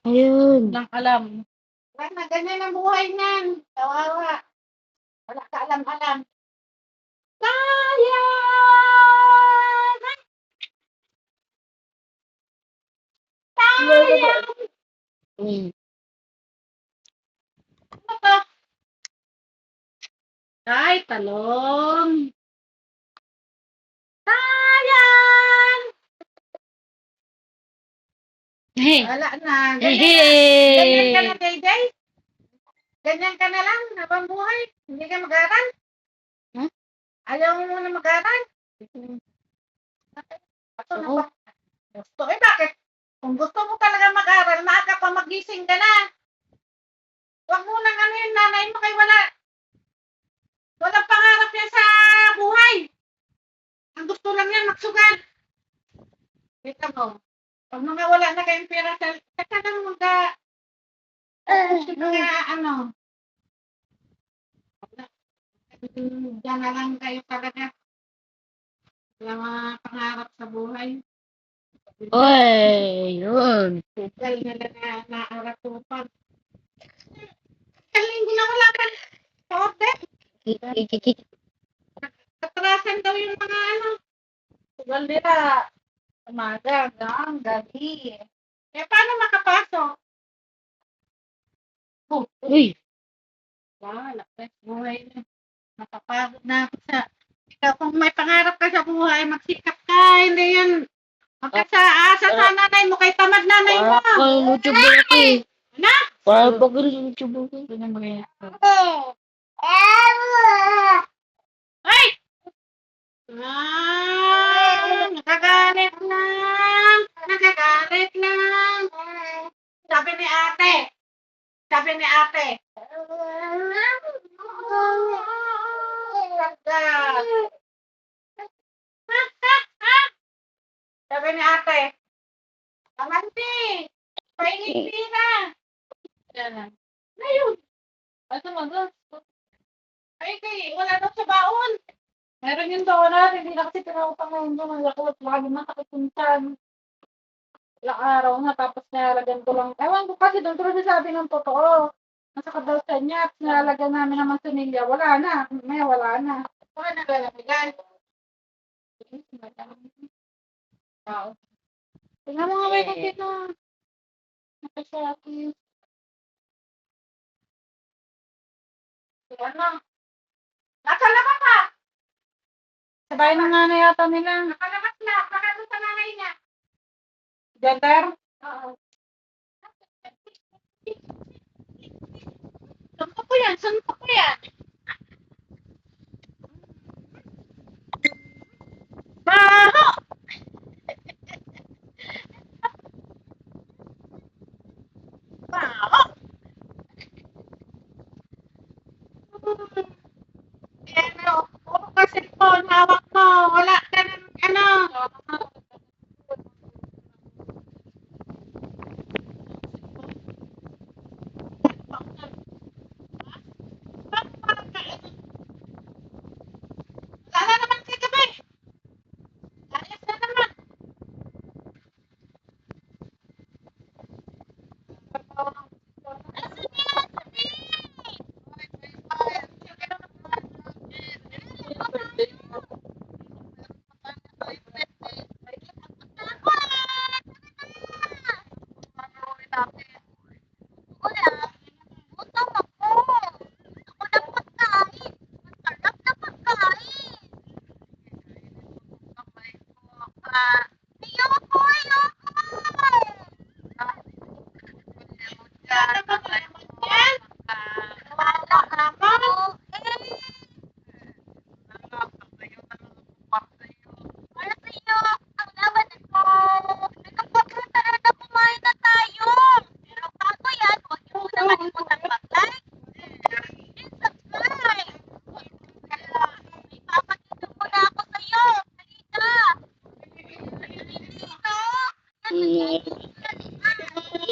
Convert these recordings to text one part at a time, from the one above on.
Ayun. Walang alam. Wala na, ganyan ang buhay niyan. Kawawa. Wala ka alam-alam. Kaya! Kaya! Mm. Ano to? Ay, talong. Sayang! Wala na. Ganyan ka na, Day. Ganyan ka na lang habang buhay. Hindi ka mag-aral. Huh? Ayaw mo muna mag-aral. Oo. Gusto. Eh, bakit? Kung gusto mo talaga mag-aral, maaga pa magising ka na. Huwag mo nang ano yung nanay mo kay wala. Walang pangarap yan sa buhay. Ang gusto lang yan, magsugal. Kita mo. Pag mga wala na kayong pera, saka lang ano. Diyan na lang kayo talaga. Wala mga pangarap sa buhay. Oy, yun. Sugal nila na naaratupan. Kaling na wala pa. Order. Katrasan daw yung mga ano. Sugal nila. Umaga, hanggang gabi. Eh, paano makapasok? Uy. Wala, buhay na. Napapagod na ako sa... Ikaw, kung may pangarap ka sa buhay, magsikap ka. Hindi yan. Magkasa sa nanay mo, kay tamad nanay mo. Parang YouTuber ako eh. Ano? Parang pag YouTuber ako. Ay! Nakagalit lang. Nakagalit lang. Sabi ni ate. Sabi ni ate. Sabi ni ate. Amante. Paingin na. Yan. Ayun. Ito mag- Ay, wala daw sa baon. Meron yung donut, hindi na kasi pinautang ngayon doon. Ang lakot, lagi makakipuntan. Ilang araw na, tapos nalagyan ko lang. Ewan ko kasi doon, pero sabi ng totoo. Nasa kadalsan niya, at nalagyan namin naman sa nilya. Wala na. May wala na. Wala na lalamigan. Tingnan mo nga ba yung dito. Nakasaki. Ano? Nasa labas ha? Sabay na nga na yata nila. Nakalabas na. Baka doon sa nanay niya. Jenter? Oo. Saan ko yan? Saan ko yan? Baho! Baho! Ano? Puro ka cellphone. Hawak mo. Wala ka ng ano. Wala na naman si gabi. Ayos na naman.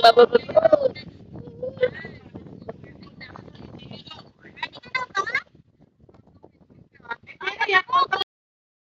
Bababa.